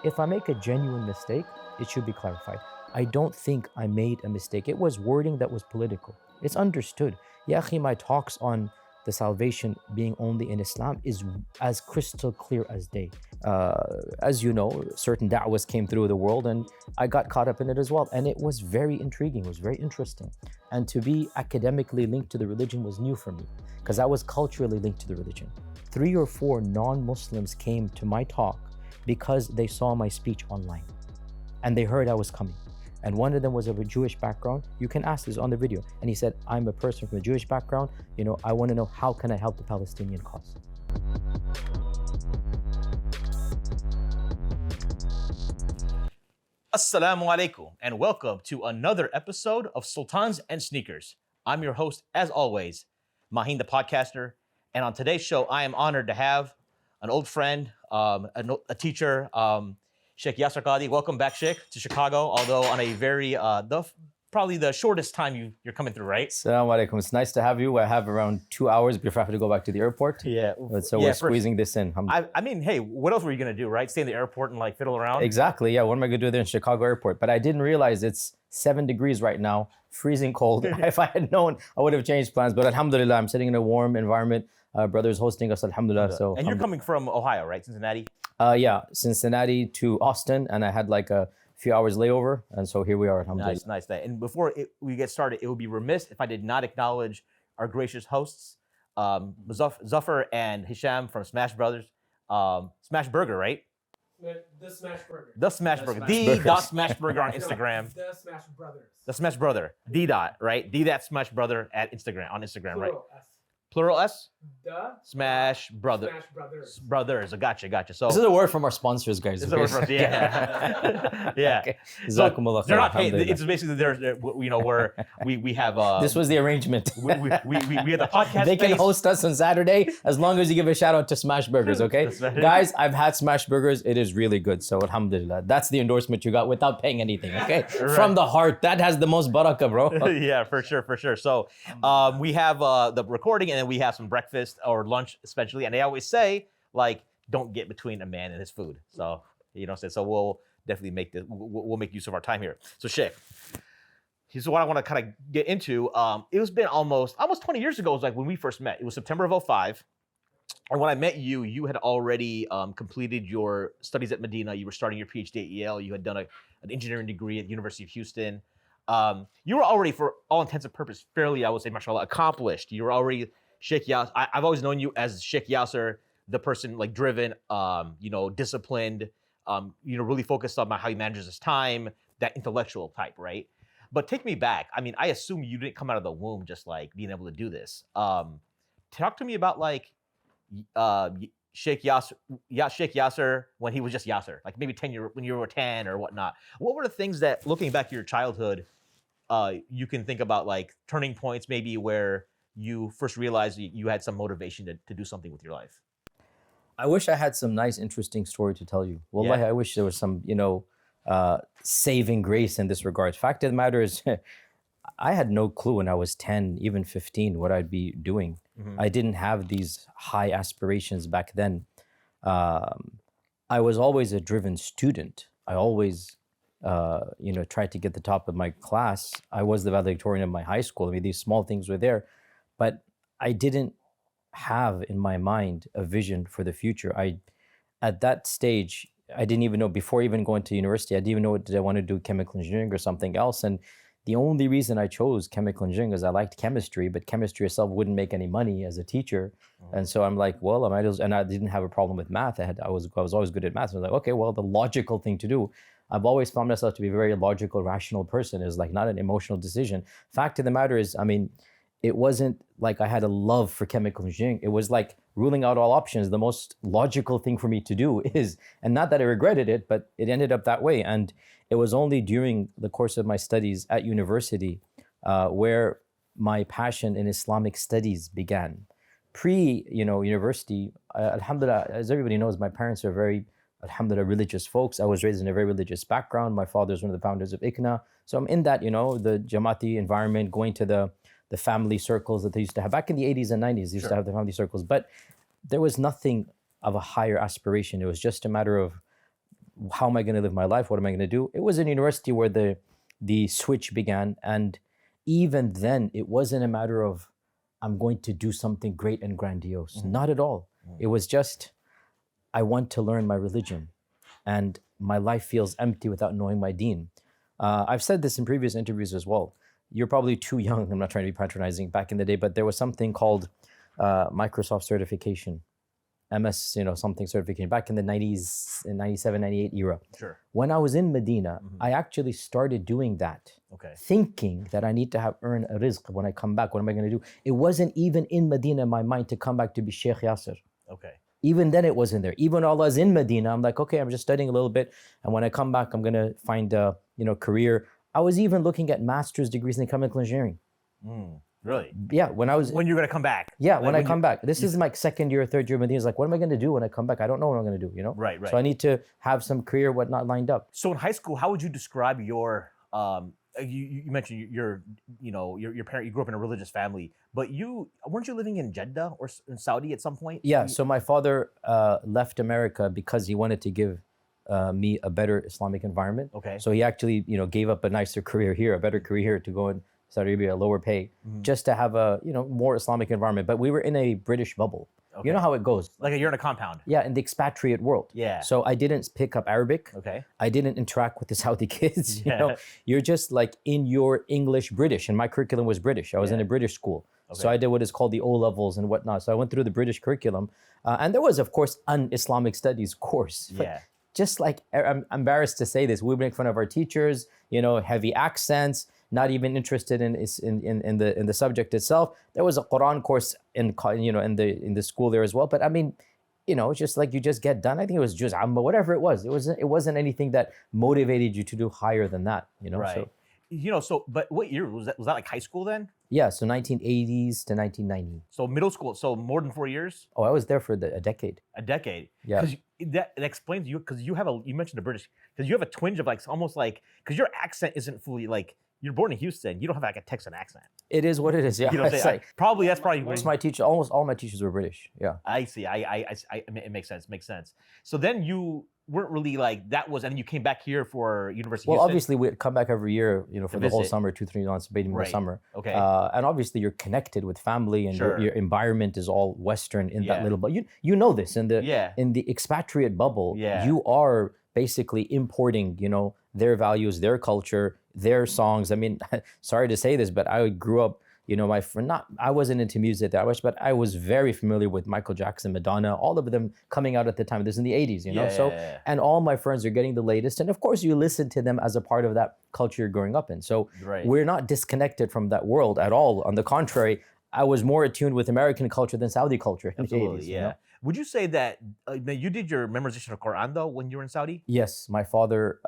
If I make a genuine mistake, it should be clarified. I don't think I made a mistake. It was wording that was political. It's understood. Ya akhi, my talks on the salvation being only in Islam is as crystal clear as day. As you know, certain da'was came through the world and I got caught up in it as well. And it was very intriguing, it was very interesting. And to be academically linked to the religion was new for me because I was culturally linked to the religion. 3 or 4 non-Muslims came to my talk because they saw my speech online and they heard I was coming. And one of them was of a Jewish background. You can ask this on the video. And he said, I'm a person from a Jewish background. I want to know, how can I help the Palestinian cause? Assalamu alaikum, and welcome to another episode of Sultans and Sneakers. I'm your host, as always, Maheen the podcaster. And on today's show, I am honored to have an old friend, a teacher, Shaykh Yasir Qadhi. Welcome back, Shaykh, to Chicago, although on a very, probably the shortest time you're coming through, right? Assalamu alaikum. It's nice to have you. I have around 2 hours before I have to go back to the airport. Yeah. So we're squeezing this in. I mean, hey, what else were you going to do, right? Stay in the airport and like fiddle around? Exactly, yeah. What am I going to do there in Chicago airport? But I didn't realize it's 7 degrees right now, freezing cold. If I had known, I would have changed plans. But alhamdulillah, I'm sitting in a warm environment. Brothers hosting us, alhamdulillah. So, and you're coming from Ohio, right? Cincinnati? Yeah, Cincinnati to Austin, and I had like a few hours layover, and so here we are, alhamdulillah. Nice. And before we get started, it would be remiss if I did not acknowledge our gracious hosts, Zafar and Hisham from Smash Brothers. Smash Burger, right? The Smash Burger. The Smash Burger. The dot Smash Burger on Instagram. The Smash Brothers. The Smash Brother. D dot, right? D that Smash Brother on Instagram, right? Plural S? The Smash Brother. Smash Brothers. Brothers. Gotcha. So this is a word from our sponsors, guys. This is a word from yeah. Yeah. Okay. So they're not paid. It's basically where we have. This was the arrangement. we have the podcast. They can host us on Saturday as long as you give a shout out to Smash Burgers, okay? Guys, I've had Smash Burgers. It is really good. So alhamdulillah. That's the endorsement you got without paying anything, okay? Right. From the heart. That has the most barakah, bro. Yeah, for sure. So we have the recording, and then we have some breakfast or lunch, especially. And they always say, like, don't get between a man and his food. So, so we'll definitely make this, we'll make use of our time here. So, Shaykh, here's what I want to kind of get into. It was been almost 20 years ago. It was like when we first met. It was September of 2005. And when I met you, you had already completed your studies at Medina. You were starting your PhD at Yale. You had done an engineering degree at the University of Houston. You were already, for all intents and purposes, fairly, I would say, mashallah, accomplished. You were already Shaykh Yasir. I've always known you as Shaykh Yasir, the person like driven, disciplined, really focused on how he manages his time, that intellectual type, right? But take me back. I mean, I assume you didn't come out of the womb just like being able to do this. Talk to me about like Shaykh Yasir when he was just Yasir, like maybe when you were 10 or whatnot. What were the things that, looking back to your childhood, you can think about like turning points maybe where you first realized you had some motivation to do something with your life? I wish I had some nice, interesting story to tell you. Wallahi, I wish there was some, saving grace in this regard. Fact of the matter is, I had no clue when I was 10, even 15, what I'd be doing. Mm-hmm. I didn't have these high aspirations back then. I was always a driven student. I always, tried to get the top of my class. I was the valedictorian of my high school. I mean, these small things were there. But I didn't have in my mind a vision for the future. At that stage, I didn't even know, before even going to university, I didn't even know, did I want to do chemical engineering or something else? And the only reason I chose chemical engineering is I liked chemistry, but chemistry itself wouldn't make any money as a teacher. Mm-hmm. And so I'm like, well, I might as well, and I didn't have a problem with math. I was always good at math. So I was like, okay, well, the logical thing to do. I've always found myself to be a very logical, rational person. Is like not an emotional decision. Fact of the matter is, I mean, it wasn't like I had a love for chemical engineering. It was like ruling out all options. The most logical thing for me to do is, and not that I regretted it, but it ended up that way. And it was only during the course of my studies at university where my passion in Islamic studies began. University, alhamdulillah, as everybody knows, my parents are very, alhamdulillah, religious folks. I was raised in a very religious background. My father is one of the founders of ICNA. So I'm in that, the Jamati environment, going to the family circles that they used to have. Back in the 80s and 90s, they used to have the family circles. But there was nothing of a higher aspiration. It was just a matter of how am I going to live my life? What am I going to do? It was in university where the switch began. And even then, it wasn't a matter of I'm going to do something great and grandiose. Not at all. It was just, I want to learn my religion. And my life feels empty without knowing my deen. I've said this in previous interviews as well. You're probably too young. I'm not trying to be patronizing back in the day, but there was something called Microsoft certification. MS, something certification back in the 90s, in 97, 98 era. Sure. When I was in Medina, I actually started doing that, thinking that I need to earn a rizq when I come back. What am I going to do? It wasn't even in Medina in my mind to come back to be Shaykh Yasir. Okay. Even then it wasn't there. Even while I was in Medina, I'm like, okay, I'm just studying a little bit. And when I come back, I'm going to find a career. I was even looking at master's degrees in chemical engineering. Really? Yeah, when you're going to come back. Yeah, when I come back. This is my second year, third year. Medina's like, what am I going to do when I come back? I don't know what I'm going to do, Right. So I need to have some career, whatnot lined up. So in high school, how would you describe your, you mentioned your parent, you grew up in a religious family, but weren't you living in Jeddah or in Saudi at some point? Yeah, so my father left America because he wanted to give me a better Islamic environment. Okay. So he actually, gave up a nicer career here, a better career here to go in Saudi Arabia, a lower pay, just to have a, more Islamic environment. But we were in a British bubble. You know how it goes. Like you're in a compound. Yeah, in the expatriate world. Yeah. So I didn't pick up Arabic. Okay. I didn't interact with the Saudi kids. Yeah. You're just like in your English British, and my curriculum was British. I was in a British school. Okay. So I did what is called the O levels and whatnot. So I went through the British curriculum. And there was, of course, an Islamic studies course. Yeah. Just like, I'm embarrassed to say this, we make fun of our teachers, heavy accents, not even interested in the subject itself. There was a Quran course in the school there as well. But I mean, it's just like you just get done. I think it was just amma, whatever it was. It wasn't anything that motivated you to do higher than that. Right. So, but what year was that? Was that like high school then? Yeah, so 1980s to 1990. So middle school, so more than 4 years? Oh, I was there for a decade. A decade. Yeah. Because that explains you, because you mentioned the British, because you have a twinge of like almost like, because your accent isn't fully like, you're born in Houston, you don't have like a Texan accent. It is what it is. Yeah. That's probably most my teachers, almost all my teachers were British. Yeah. I see. It makes sense. Makes sense. So then you weren't really like that was, and then you came back here for University. Well, Houston. Obviously we'd come back every year, for the whole summer, 2-3 months, debating the summer. Okay. And obviously you're connected with family, and your environment is all Western in that little. But you know this in the expatriate bubble. Yeah. You are basically importing, their values, their culture, their songs. I mean, sorry to say this, but I grew up. My friend, I wasn't into music that much, but I was very familiar with Michael Jackson, Madonna, all of them coming out at the time. This is in the 80s, and all my friends are getting the latest. And of course, you listen to them as a part of that culture you're growing up in. So we're not disconnected from that world at all. On the contrary, I was more attuned with American culture than Saudi culture in the 80s. Yeah. Would you say that you did your memorization of Quran though when you were in Saudi? Yes, my father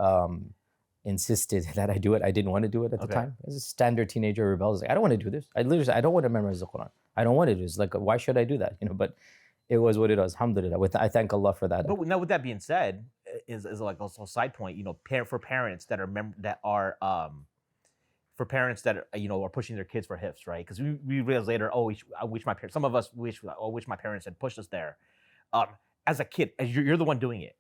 insisted that I do it. I didn't want to do it at the time. As a standard teenager rebel, I was like, I don't want to do this. I don't want to memorize the Quran. I don't want to do this. Like, why should I do that? But it was what it was. Alhamdulillah. I thank Allah for that. But now, with that being said, is like also a side point. For parents that are for parents that are pushing their kids for hifz, right? Because we realize later, I wish my parents. Some of us wish my parents had pushed us there. As a kid, as you're the one doing it.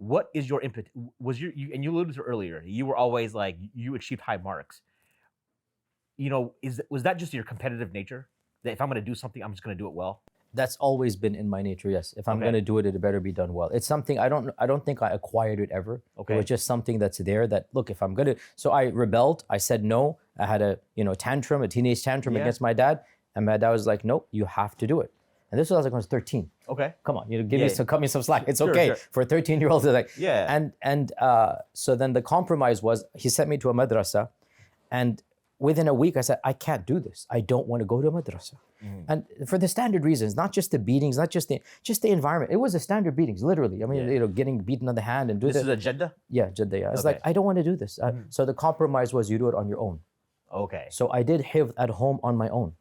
What is your input? Was and you alluded to earlier, you were always like, you achieved high marks. Was that just your competitive nature? That if I'm going to do something, I'm just going to do it well? That's always been in my nature, yes. If I'm going to do it, it better be done well. It's something, I don't think I acquired it ever. Okay. It was just something that's there that, look, if I'm going to, so I rebelled, I said no. I had a teenage tantrum against my dad. And my dad was like, nope, you have to do it. And this was like when I was 13. Okay. Come on, cut me some slack. It's okay. For a 13-year-old, like, And so then the compromise was, he sent me to a madrasa, and within a week I said, I can't do this. I don't want to go to a madrasa. And for the standard reasons, not just the beatings, not just the environment. It was a standard beatings, literally. I mean, getting beaten on the hand and do this. This is a Jeddah? Yeah, Jeddah. Yeah. It's like, I don't want to do this. So the compromise was, you do it on your own. Okay. So I did hifz at home on my own.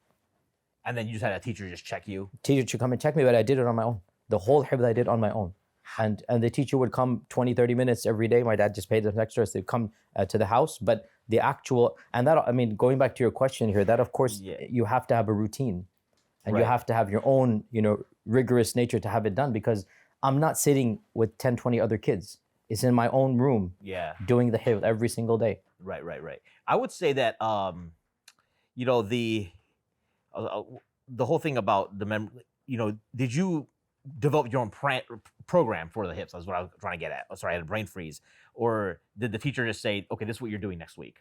And then you just had a teacher just check you? Teacher should come and check me, but I did it on my own. The whole hifz I did on my own. And the teacher would come 20, 30 minutes every day. My dad just paid them extra, so they'd come to the house. But the actual, and that, I mean, going back to your question here, that of course, you have to have a routine. And you have to have your own, rigorous nature to have it done, because I'm not sitting with 10, 20 other kids. is in my own room Yeah. doing the hifz every single day. Right. I would say that you know, the whole thing about the you know, did you develop your own program for the hips? That's what I was trying to get at. Oh, sorry, I had a brain freeze. Or did the teacher just say, okay, this is what you're doing next week?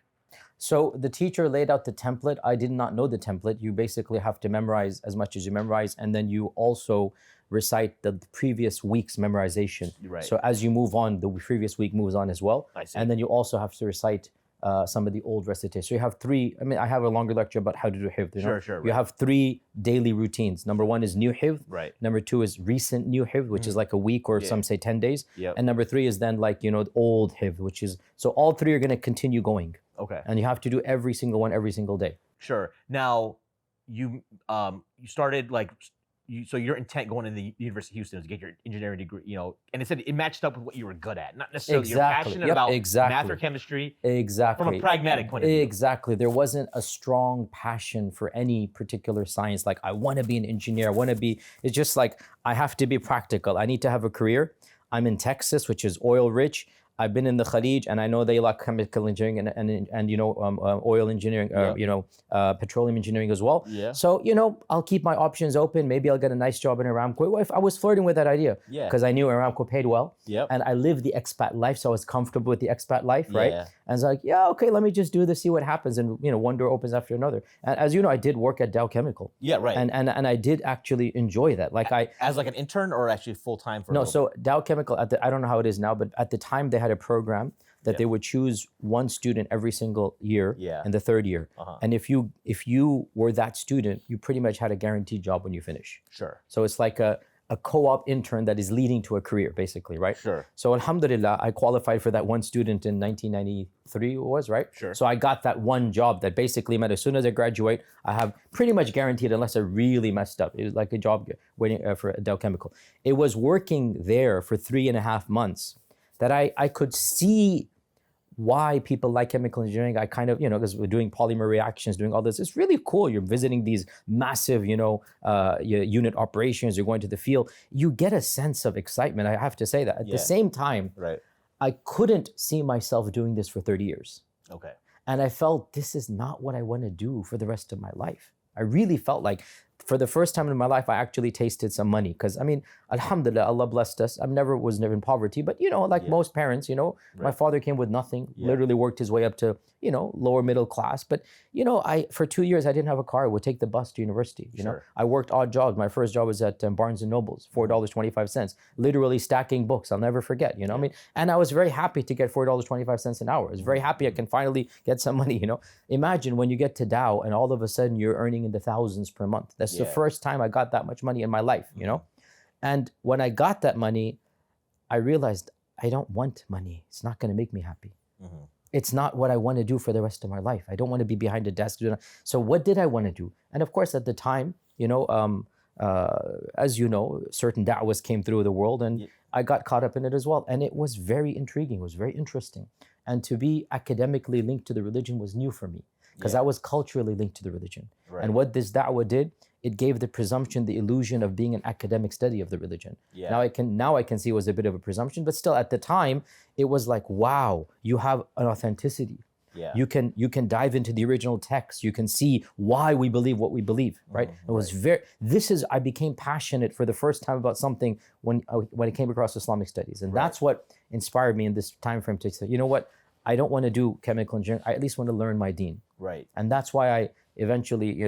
So the teacher laid out the template. I did not know the template. You basically have to memorize as much as you memorize, and then you also recite the previous week's memorization. Right. So as you move on, the previous week moves on as well. I see. And then you also have to recite some of the old recitations. So you have three. I mean, I have a longer lecture about how to do hifz. Sure. You have 3 daily routines. Number 1 is new hifz. Right. Number 2 is recent new hifz, which is like a week or some say 10 days. Yep. And number 3 is then like, the old hifz, which is, so all 3 are going to continue going. Okay. And you have to do every single one every single day. Sure. Now, you started like, so your intent going into the University of Houston was to get your engineering degree, and it said it matched up with what you were good at, not necessarily you're passionate about math or chemistry. Exactly. From a pragmatic point of view. Exactly. There wasn't a strong passion for any particular science. Like, I want to be an engineer. It's just like, I have to be practical. I need to have a career. I'm in Texas, which is oil rich. I've been in the Khalij, and I know they like chemical engineering and oil engineering, petroleum engineering as well. Yeah. So, I'll keep my options open. Maybe I'll get a nice job in Aramco. If I was flirting with that idea, because I knew Aramco paid well, and I lived the expat life, so I was comfortable with the expat life, right? Yeah. And I was like, yeah, okay, let me just do this, see what happens, and one door opens after another. And as you know, I did work at Dow Chemical. Yeah, right. And I did actually enjoy that. Like as like an intern or actually full time for? No, so Dow Chemical I don't know how it is now, but at the time they had a program that they would choose one student every single year in the 3rd year. And if you were that student, you pretty much had a guaranteed job when you finish. Sure. So it's like a co-op intern that is leading to a career, basically, right? Sure. So alhamdulillah, I qualified for that one student in 1993, it was, right? Sure. So I got that one job that basically meant as soon as I graduate, I have pretty much guaranteed, unless I really messed up. It was like a job waiting for Dow Chemical. It was working there for 3.5 months that I could see why people like chemical engineering. I kind of, because we're doing polymer reactions, doing all this. It's really cool. You're visiting these massive, unit operations. You're going to the field. You get a sense of excitement. I have to say that. At the same time, I couldn't see myself doing this for 30 years. Okay. And I felt this is not what I want to do for the rest of my life. I really felt like for the first time in my life, I actually tasted some money. Because, I mean, alhamdulillah, Allah blessed us. I was never in poverty. But, most parents, my father came with nothing, literally worked his way up to, lower middle class. But, for 2 years, I didn't have a car. I would take the bus to university. I worked odd jobs. My first job was at Barnes & Noble's, $4.25, literally stacking books. I'll never forget, I mean, and I was very happy to get $4.25 an hour. I was very happy I can finally get some money, Imagine when you get to Dow and all of a sudden you're earning in the thousands per month. That's the first time I got that much money in my life, And when I got that money, I realized I don't want money. It's not going to make me happy. It's not what I want to do for the rest of my life. I don't want to be behind a desk. So what did I want to do? And of course, at the time, as you know, certain da'was came through the world and I got caught up in it as well. And it was very intriguing. It was very interesting. And to be academically linked to the religion was new for me because I was culturally linked to the religion. Right. And what this da'wah did, it gave the presumption, the illusion of being an academic study of the religion. Yeah. Now I can see it was a bit of a presumption, but still at the time, it was like, wow, you have an authenticity. Yeah. You can dive into the original text. You can see why we believe what we believe, right? It was I became passionate for the first time about something when it came across Islamic studies. And that's what inspired me in this time frame to say, you know what? I don't want to do chemical engineering. I at least want to learn my deen. Right. And that's why I eventually,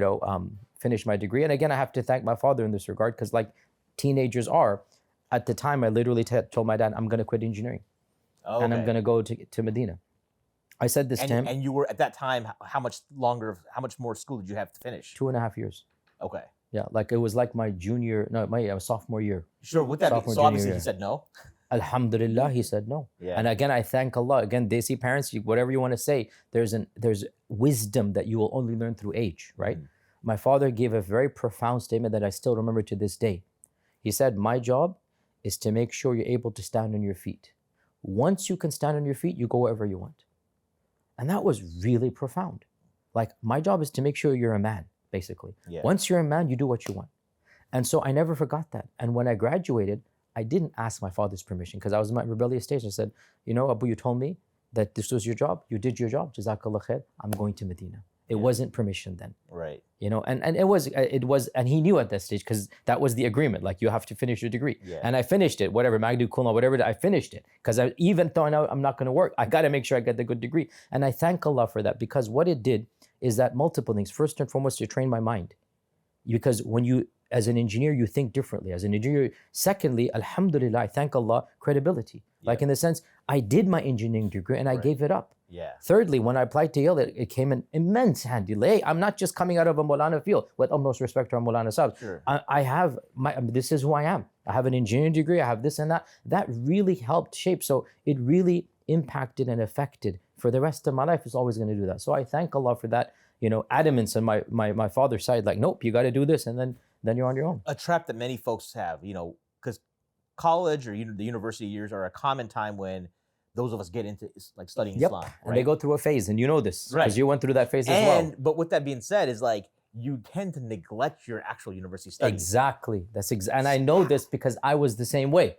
finished my degree. And again, I have to thank my father in this regard because like teenagers are, at the time, I literally told my dad, I'm going to quit engineering. Oh, and I'm going to go to Medina. I said this to him. And you were, at that time, how much more school did you have to finish? 2.5 years. Okay. Yeah, like it was like my sophomore year. Sure, with that, so obviously he said no? Alhamdulillah, he said no. Yeah. And again, I thank Allah. Again, they see parents, whatever you want to say, there's wisdom that you will only learn through age, right? My father gave a very profound statement that I still remember to this day. He said, my job is to make sure you're able to stand on your feet. Once you can stand on your feet, you go wherever you want. And that was really profound. Like, my job is to make sure you're a man, basically. Yeah. Once you're a man, you do what you want. And so I never forgot that. And when I graduated, I didn't ask my father's permission because I was in my rebellious stage. I said, you know, Abu, you told me that this was your job. You did your job. Jazakallah khair. I'm going to Medina. It wasn't permission then. Right. You know, and it was, and he knew at that stage because that was the agreement. Like, you have to finish your degree. Yeah. And I finished it, whatever, Magdu Kulna, whatever, I finished it. Because even though I know I'm not going to work, I got to make sure I get the good degree. And I thank Allah for that, because what it did is that multiple things. First and foremost, to train my mind. Because when you, as an engineer, you think differently. As an engineer, secondly, alhamdulillah, I thank Allah, credibility. Like, in the sense, I did my engineering degree and I gave it up. Yeah. Thirdly, when I applied to Yale, it came in immense handy. Hey, I'm not just coming out of a Maulana field, with utmost respect to our Maulana Sahib. Sure. I have this is who I am. I have an engineering degree, I have this and that. That really helped shape. So it really impacted and affected for the rest of my life. It's always going to do that. So I thank Allah for that, you know, adamance on my father's side, like, nope, you got to do this, and then you're on your own. A trap that many folks have, you know, because college or the university years are a common time when those of us get into like studying Islam. Right? And they go through a phase, and you know this because you went through that phase as well. But with that being said, is like you tend to neglect your actual university studies. Exactly. And I know this because I was the same way.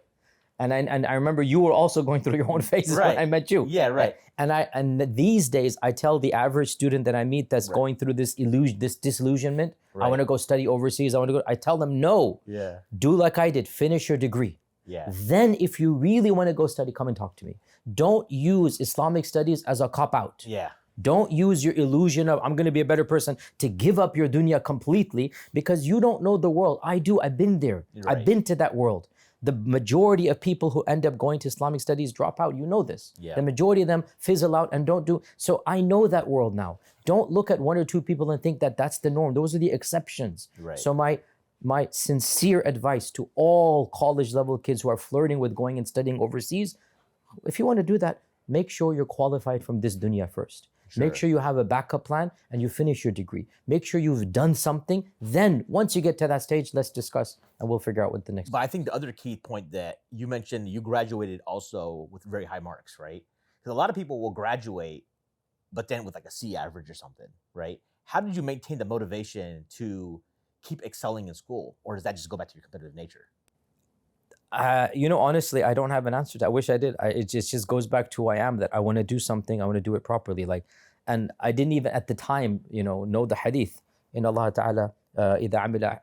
And I remember you were also going through your own phases when I met you. Yeah, right. And these days I tell the average student that I meet that's going through this disillusionment. I want to go study overseas. I tell them, no. Yeah. Do like I did. Finish your degree. Yeah. Then if you really want to go study, come and talk to me. Don't use Islamic studies as a cop-out. Yeah. Don't use your illusion of, I'm going to be a better person, to give up your dunya completely, because you don't know the world. I do. I've been there. I've been to that world. The majority of people who end up going to Islamic studies drop out. You know this. Yeah. The majority of them fizzle out and don't do. So I know that world now. Don't look at one or two people and think that that's the norm. Those are the exceptions. Right. So my sincere advice to all college level kids who are flirting with going and studying overseas, if you want to do that, make sure you're qualified from this dunya first. Sure. Make sure you have a backup plan and you finish your degree. Make sure you've done something. Then once you get to that stage, let's discuss and we'll figure out what the next. But I think the other key point that you mentioned, you graduated also with very high marks, right? Because a lot of people will graduate, but then with like a C average or something, right? How did you maintain the motivation to keep excelling in school? Or does that just go back to your competitive nature? You know, honestly, I don't have an answer to that. I wish I did. It just goes back to who I am, that I want to do something. I want to do it properly. And I didn't even at the time, know the hadith. In Allah Ta'ala, إِذَا عَمِلَ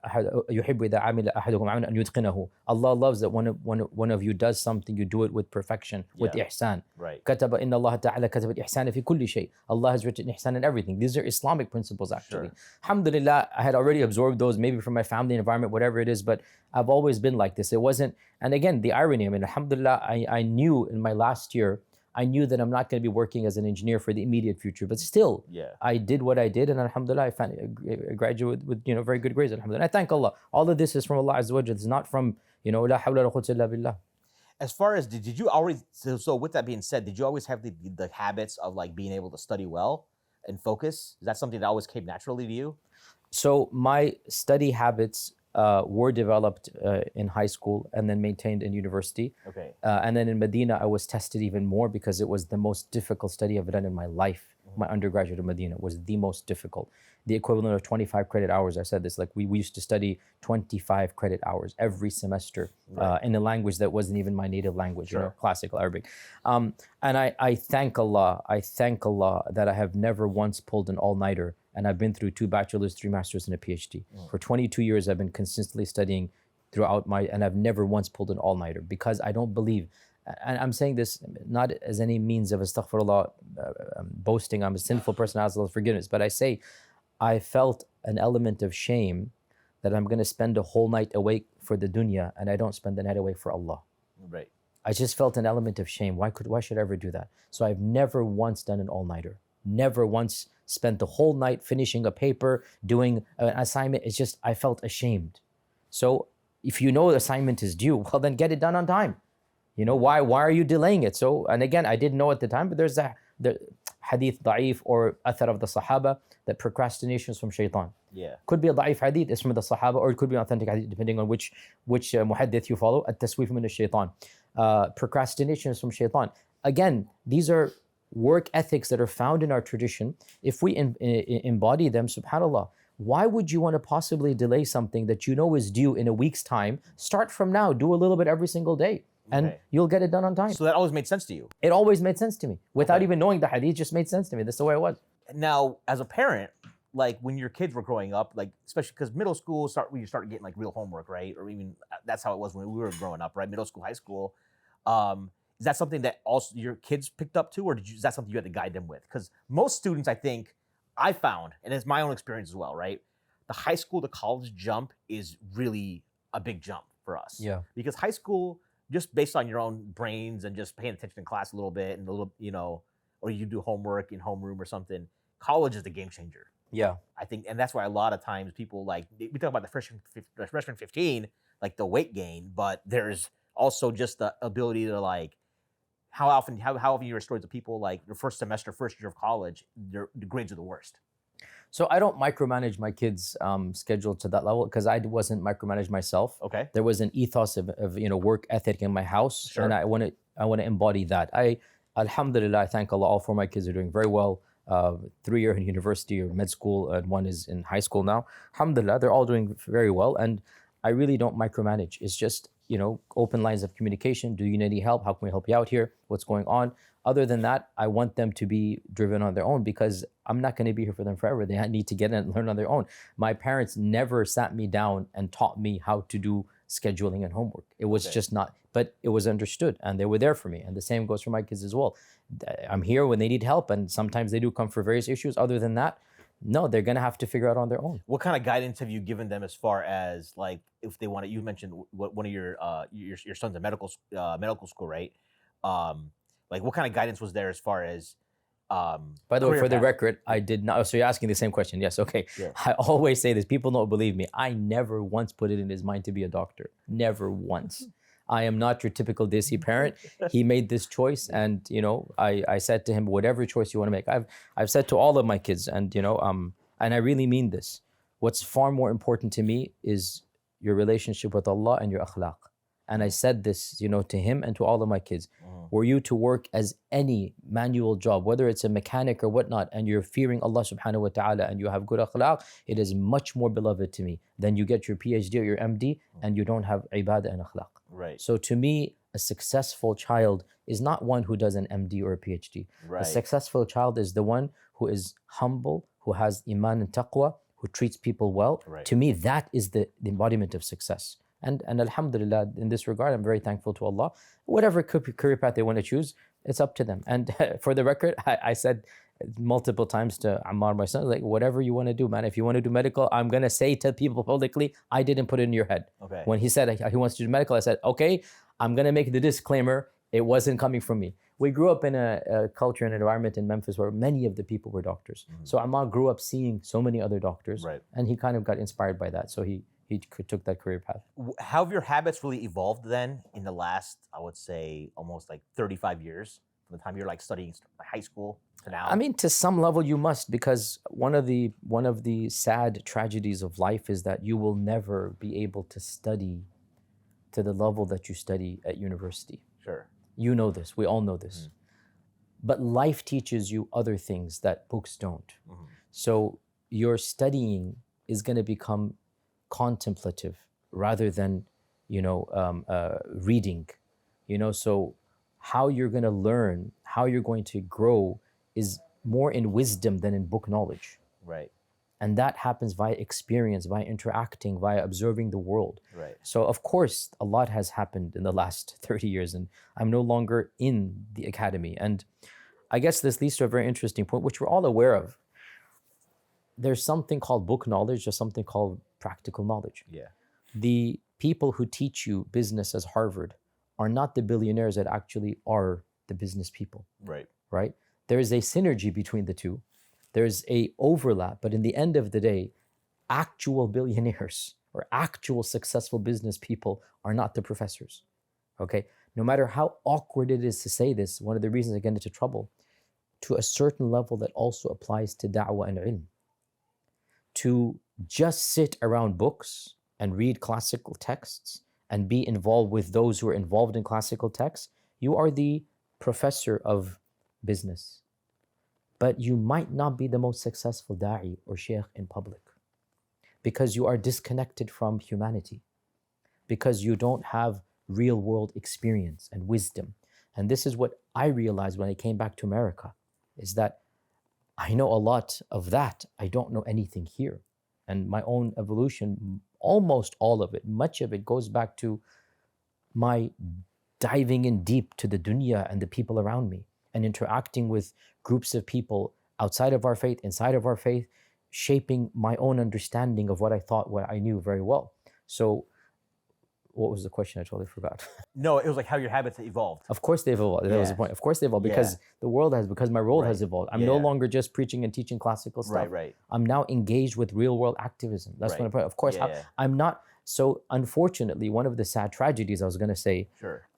يُحِبُّ إِذَا عَمِلَ أَحَدُكُمْ عَمَلًا أَنْ يُتْقِنَهُ. Allah loves that one of you does something, you do it with perfection, with ihsan. Right. كَتَبَ إِنَّ اللَّهَ تَعَالَى كَتَبَ الْإِحْسَانَ فِي كُلِّ شَيْءٍ. Allah has written ihsan in everything. These are Islamic principles, actually. Sure. Alhamdulillah, I had already absorbed those, maybe from my family environment, whatever it is, but I've always been like this. It wasn't, and again, the irony, I mean, alhamdulillah, I knew in my last year, I knew that I'm not going to be working as an engineer for the immediate future, but still, I did what I did, and alhamdulillah, I found a graduate with very good grades. Alhamdulillah, I thank Allah. All of this is from Allah Azza wa Jalla. It's not from la hawla wa la quwwata illa billah. As far as did you always? So with that being said, did you always have the habits of like being able to study well and focus? Is that something that always came naturally to you? So my study habits were developed in high school and then maintained in university. Okay. And then in Medina, I was tested even more because it was the most difficult study I've done in my life. My undergraduate in Medina was the most difficult. The equivalent of 25 credit hours. I said this, like we used to study 25 credit hours every semester in a language that wasn't even my native language, classical Arabic. And I thank Allah. I thank Allah that I have never once pulled an all-nighter. And I've been through 2 bachelors, 3 masters, and a PhD. For 22 years, I've been consistently studying throughout and I've never once pulled an all-nighter because I don't believe, and I'm saying this not as any means of astaghfirullah, boasting, I'm a sinful person, ask Allah's forgiveness, but I say, I felt an element of shame that I'm going to spend a whole night awake for the dunya and I don't spend the night awake for Allah. Right. I just felt an element of shame. Why should I ever do that? So I've never once done an all-nighter. Never once spent the whole night finishing a paper, doing an assignment. It's just, I felt ashamed. So if you know the assignment is due, well, then get it done on time. Why are you delaying it? So, and again, I didn't know at the time, but there's the hadith da'if or athar of the Sahaba that procrastination is from shaitan. Yeah. Could be a da'if hadith, it's from the Sahaba, or it could be authentic hadith, depending on which muhaddith you follow. At-taswif min ash-shaitan. Procrastination is from shaitan. Again, these are work ethics that are found in our tradition. If we embody them, subhanAllah, Why would you want to possibly delay something that you know is due in a week's time? Start from now, do a little bit every single day, and Okay. you'll get it done on time. So that always made sense to you. It always made sense to me. Without Okay. even knowing the hadith, just made sense to me. That's the way it was. Now, as a parent, like when your kids were growing up, like especially because middle school when you start getting like real homework, right? Or even that's how it was when we were growing up, right? Middle school, high school. Is that something that also your kids picked up too, or is that something you had to guide them with? Because most students, I think, I found, and it's my own experience as well, right? The high school to college jump is really a big jump for us. Yeah. Because high school, just based on your own brains and just paying attention in class a little bit and a little, or you do homework in homeroom or something, college is the game changer. Yeah. I think, and that's why a lot of times people we talk about the freshman 15, like the weight gain, but there's also just the ability to like, how often you hear stories of people like your first semester, first year of college, the grades are the worst. So I don't micromanage my kids' schedule to that level because I wasn't micromanaged myself. Okay. There was an ethos of work ethic in my house, Sure. and I want to embody that. Alhamdulillah, I thank Allah, all four of my kids are doing very well. 3-year in university or med school, and one is in high school now. Alhamdulillah, they're all doing very well, and I really don't micromanage. It's just open lines of communication. Do you need any help? How can we help you out here? What's going on? Other than that, I want them to be driven on their own because I'm not going to be here for them forever. They need to get in and learn on their own. My parents never sat me down and taught me how to do scheduling and homework. It was just not, but it was understood and they were there for me. And the same goes for my kids as well. I'm here when they need help, and sometimes they do come for various issues. Other than that, no, they're going to have to figure out on their own. What kind of guidance have you given them as far as like if they want to? You mentioned one of your son's in medical school, right? Like what kind of guidance was there as far as? By the way, for the record, I did not. So you're asking the same question? Yes. Okay. Yeah. I always say this. People don't believe me. I never once put it in his mind to be a doctor. Never once. I am not your typical Desi parent. He made this choice, and I said to him, whatever choice you want to make. I've said to all of my kids, and and I really mean this. What's far more important to me is your relationship with Allah and your akhlaq. And I said this, to him and to all of my kids. Were you to work as any manual job, whether it's a mechanic or whatnot, and you're fearing Allah subhanahu wa ta'ala and you have good akhlaq, it is much more beloved to me than you get your PhD or your MD and you don't have ibadah and akhlaq. Right. So to me, a successful child is not one who does an MD or a PhD. Right. A successful child is the one who is humble, who has iman and taqwa, who treats people well. Right. To me, that is the embodiment of success. And alhamdulillah, in this regard, I'm very thankful to Allah. Whatever career path they want to choose, it's up to them. And for the record, I said multiple times to Ammar, my son, like, whatever you want to do, man. If you want to do medical, I'm going to say to people publicly, I didn't put it in your head. Okay. When he said he wants to do medical, I said, okay, I'm going to make the disclaimer. It wasn't coming from me. We grew up in a culture and environment in Memphis where many of the people were doctors. So Ammar grew up seeing so many other doctors. Right. And he kind of got inspired by that. So he took that career path. How have your habits really evolved then in the last, I would say, almost like 35 years from the time you're like studying high school to now? I mean, to some level you must, because one of the sad tragedies of life is that you will never be able to study to the level that you study at university. Sure. You know this. We all know this. But life teaches you other things that books don't. So your studying is going to become contemplative rather than reading. So how you're going to learn, how you're going to grow is more in wisdom than in book knowledge. Right. And that happens via experience, via interacting, via observing the world. Right. So of course a lot has happened in the last 30 years and I'm no longer in the academy. And I guess this leads to a very interesting point, which we're all aware of. There's something called book knowledge, there's something called practical knowledge. Yeah. The people who teach you business as Harvard are not the billionaires that actually are the business people. Right. Right? There is a synergy between the two. There's a overlap, but in the end of the day, actual billionaires or actual successful business people are not the professors. Okay? No matter how awkward it is to say this, one of the reasons I get into trouble, to a certain level that also applies to da'wah and ilm. To just sit around books and read classical texts and be involved with those who are involved in classical texts, you are the professor of business. But you might not be the most successful da'i or sheikh in public. because you are disconnected from humanity, because you don't have real world experience and wisdom. And this is what I realized when I came back to America, is that I know a lot of that. I don't know anything here. And my own evolution, almost all of it, much of it goes back to my diving in deep to the dunya and the people around me and interacting with groups of people outside of our faith, inside of our faith, shaping my own understanding of what I thought, what I knew very well. So what was the question? I totally forgot. No, it was like how your habits evolved. Of course they've evolved. That was the point. Of course they've evolved because the world has, because my role has evolved. I'm no longer just preaching and teaching classical stuff. I'm now engaged with real world activism. That's what I'm point. Of course, I'm not. So unfortunately, one of the sad tragedies I was going to say,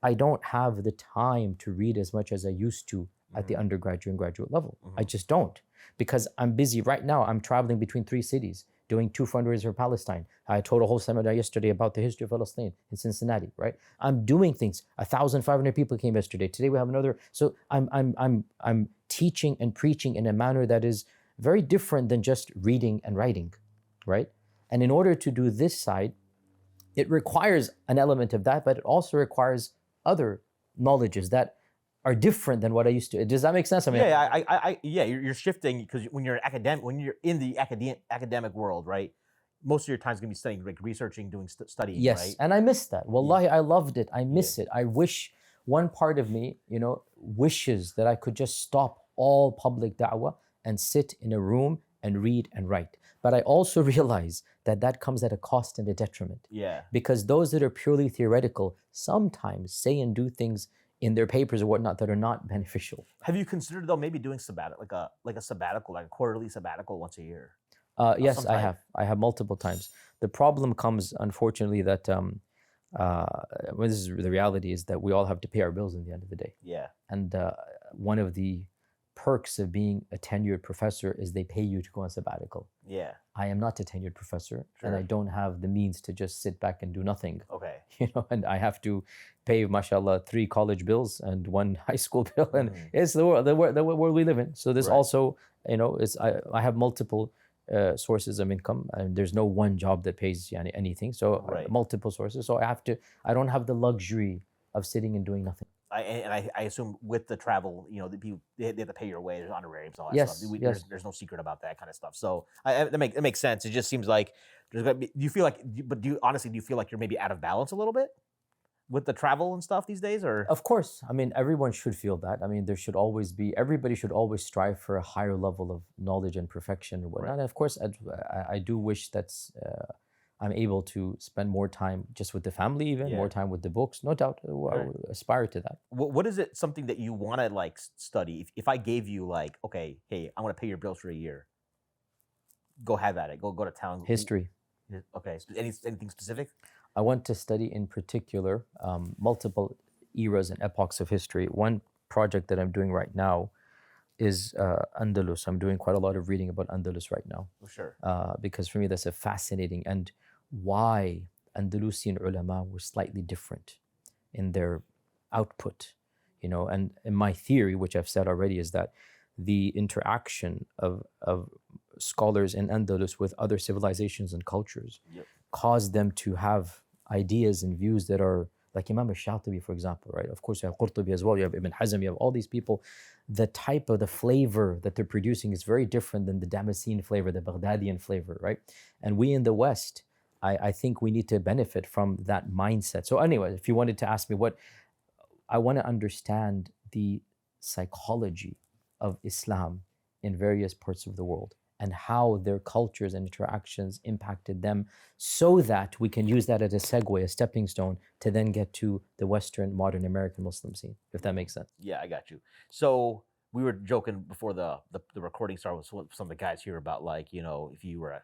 I don't have the time to read as much as I used to at the undergraduate and graduate level. I just don't, because I'm busy right now. I'm traveling between 3 cities, doing 2 fundraisers for Palestine. I told a whole seminar yesterday about the history of Palestine in Cincinnati, right? I'm doing things. 1,500 people came yesterday. Today we have another. So I'm teaching and preaching in a manner that is very different than just reading and writing, right? And in order to do this side, it requires an element of that, but it also requires other knowledges that are different than what I used to. Does that make sense? I mean, you're shifting, because when you're academic, when you're in the academic world, right? Most of your time is going to be studying, like researching, doing studying. Yes, right? And I miss that. Wallahi, I loved it. I miss it. I wish, one part of me, wishes that I could just stop all public da'wah and sit in a room and read and write. But I also realize that that comes at a cost and a detriment. Yeah. Because those that are purely theoretical sometimes say and do things in their papers or whatnot that are not beneficial. Have you considered though maybe doing like a sabbatical, like a quarterly sabbatical once a year? Yes, I have. I have multiple times. The problem comes, unfortunately, that this is the reality, is that we all have to pay our bills at the end of the day. Yeah. And one of the perks of being a tenured professor is they pay you to go on sabbatical. Yeah. I am not a tenured professor, and I don't have the means to just sit back and do nothing. Okay. And I have to pay, mashallah, 3 college bills and 1 high school bill, and it's the world we live in. So this also, I have multiple sources of income, and there's no one job that pays anything. So multiple sources. So I don't have the luxury of sitting and doing nothing. I assume with the travel, the people, they have to pay your way, there's honorariums, all that stuff. Yes. There's no secret about that kind of stuff. So that makes sense. It just seems like there's gonna be. Do you feel like you're maybe out of balance a little bit with the travel and stuff these days, or? Of course. I mean, everyone should feel that. I mean, everybody should always strive for a higher level of knowledge and perfection and whatnot. And of course, I do wish that's. I'm able to spend more time just with the family, even more time with the books. No doubt, I would aspire to that. What is it? Something that you want to like study? If I gave you like, okay, hey, I want to pay your bills for a year. Go have at it. Go to town. History. Okay. Anything specific? I want to study in particular multiple eras and epochs of history. One project that I'm doing right now is Andalus. I'm doing quite a lot of reading about Andalus right now. For sure. Because for me, that's a fascinating, and why Andalusian ulama were slightly different in their output, and in my theory, which I've said already, is that the interaction of scholars in Andalus with other civilizations and cultures caused them to have ideas and views that are like Imam al-Shatibi, for example, right? Of course, you have Qurtubi as well, you have Ibn Hazm, you have all these people. The type of the flavor that they're producing is very different than the Damascene flavor, the Baghdadian flavor, right? And we in the West, I think we need to benefit from that mindset. So anyway, if you wanted to ask me I want to understand the psychology of Islam in various parts of the world and how their cultures and interactions impacted them, so that we can use that as a segue, a stepping stone to then get to the Western modern American Muslim scene, if that makes sense. Yeah, I got you. So we were joking before the recording started with some of the guys here about like, if you were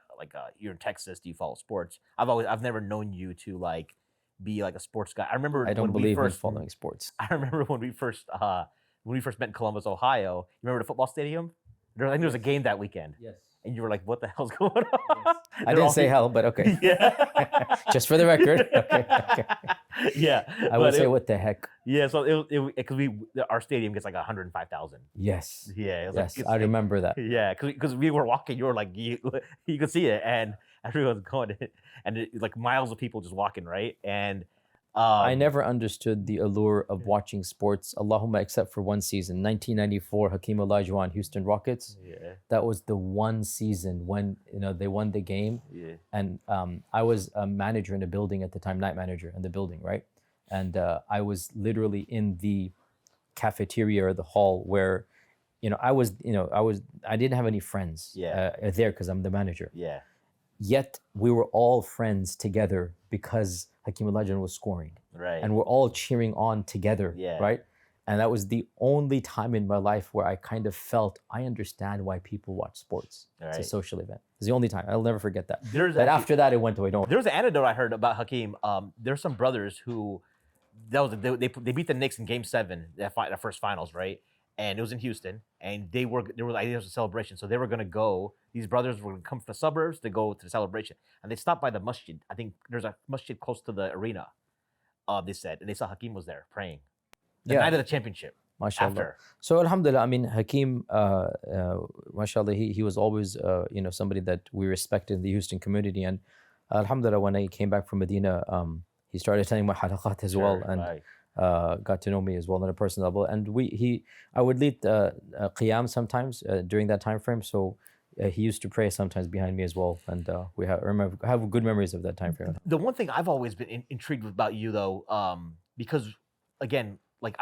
you're in Texas, do you follow sports? I've never known you to like be like a sports guy. I remember I don't believe in following sports. I remember when we first met in Columbus, Ohio. You remember the football stadium? I think there was a game that weekend. Yes. and you were like, "What the hell's going on?" I They're didn't all say here- hell, but okay. Yeah. Just for the record. Okay. Yeah. I would but say, it- what the heck? Yeah. So it because our stadium gets like 105,000. Yes. Yeah. It was Yes, like, I remember that. Yeah, because we were walking, you were like you could see it, and everyone's going, and like miles of people just walking, right? And I never understood the allure of watching sports, Allahumma, except for one season, 1994, Hakeem Olajuwon, Houston Rockets. Yeah, That was the one season when they won the game, yeah, and I was a manager in a building at the time, night manager in the building, right? And I was literally in the cafeteria or the hall where, I didn't have any friends there because I'm the manager. yeah, Yet we were all friends together because Hakeem Olajuwon was scoring, right. and we're all cheering on together, Yeah. right? And that was the only time in my life where I kind of felt I understand why people watch sports. It's a Right. social event. It's the only time. I'll never forget that. There's But actually- after that, it went away. Don't. There was an anecdote I heard about Hakeem. There's some brothers who they beat the Knicks in Game 7, the first finals, right? And it was in Houston, and there was a celebration, so they were gonna go. These brothers were gonna come from the suburbs to go to the celebration, and they stopped by the masjid. I think there's a masjid close to the arena. They said, and they saw Hakeem was there praying the Yeah. night of the championship. MashaAllah. After, So Alhamdulillah, I mean, Hakeem, MashaAllah, he was always, somebody that we respected in the Houston community. And Alhamdulillah, when I came back from Medina, he started attending my halaqat as well, and right. got to know me as well on a personal level. And I would lead qiyam sometimes during that time frame. So he used to pray sometimes behind me as well. And I have good memories of that time frame. The one thing I've always been intrigued about you, though, because again, like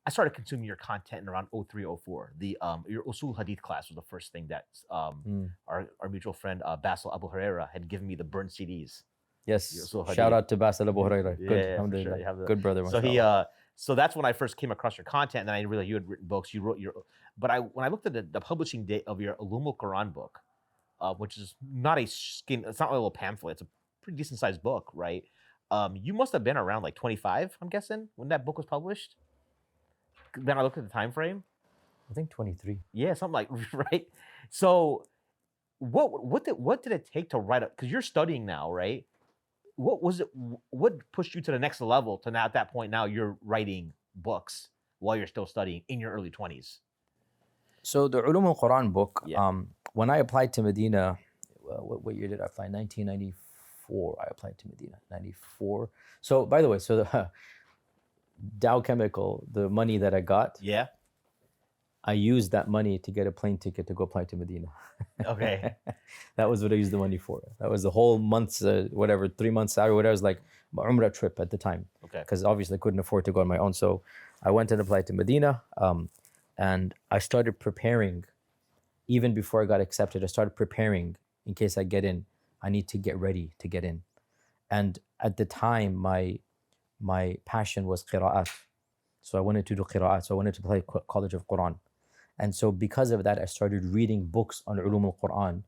I started consuming your content in around 03, 04. Your Usul Hadith class was the first thing that our mutual friend Basil Abu Huraira had given me the burned CDs. Yes. So Shout out to Basil Abu Huraira. Good. Yeah, for sure. Alhamdulillah. You have the- Good brother. So mashallah. so that's when I first came across your content, and then I realized you had written books. You wrote when I looked at the publishing date of your Ulum al-Quran book, which is not it's not a little pamphlet. It's a pretty decent sized book, right? You must have been around like 25, I'm guessing, when that book was published. Then I looked at the time frame. I think 23. Yeah, something like right. So, what did it take to write? Because you're studying now, right? What was it? What pushed you to the next level? To now at that point, now you're writing books while you're still studying in your early 20s. So the Ulum al-Quran book, Yeah. when I applied to Medina, what year did I apply? 1994. I applied to Medina, 94. So by the way, the Dow Chemical, the money that I got, Yeah. I used that money to get a plane ticket to go apply to Medina. Okay. That was what I used the money for. That was the whole month's, 3 months salary, whatever. It was like my Umrah trip at the time. Okay. Because obviously I couldn't afford to go on my own. So I went and applied to Medina, and I started preparing. Even before I got accepted, I started preparing in case I get in. I need to get ready to get in. And at the time, my passion was qira'at. So I wanted to do qira'at. So I wanted to play College of Quran. And so because of that, I started reading books on Ulum al-Quran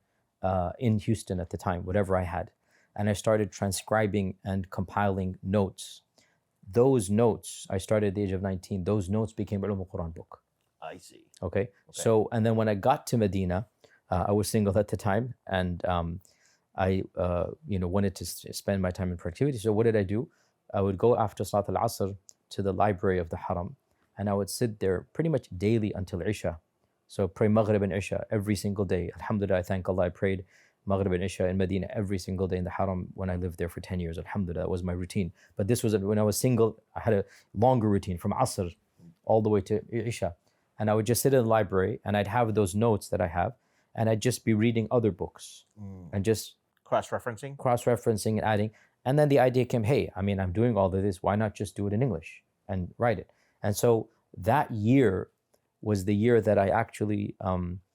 in Houston at the time, whatever I had. And I started transcribing and compiling notes. Those notes, I started at the age of 19, those notes became Ulum al-Quran book. I see. Okay. So, and then when I got to Medina, I was single at the time, and I wanted to spend my time in productivity. So what did I do? I would go after Salat al-Asr to the library of the Haram, and I would sit there pretty much daily until Isha. So pray Maghrib and Isha every single day. Alhamdulillah, I thank Allah, I prayed Maghrib and Isha in Medina every single day in the Haram when I lived there for 10 years. Alhamdulillah, that was my routine. But this was when I was single, I had a longer routine from Asr all the way to Isha. And I would just sit in the library and I'd have those notes that I have, and I'd just be reading other books and just Cross-referencing. cross-referencing and adding. And then the idea came, hey, I mean, I'm doing all of this. Why not just do it in English and write it? And so that year was the year that I actually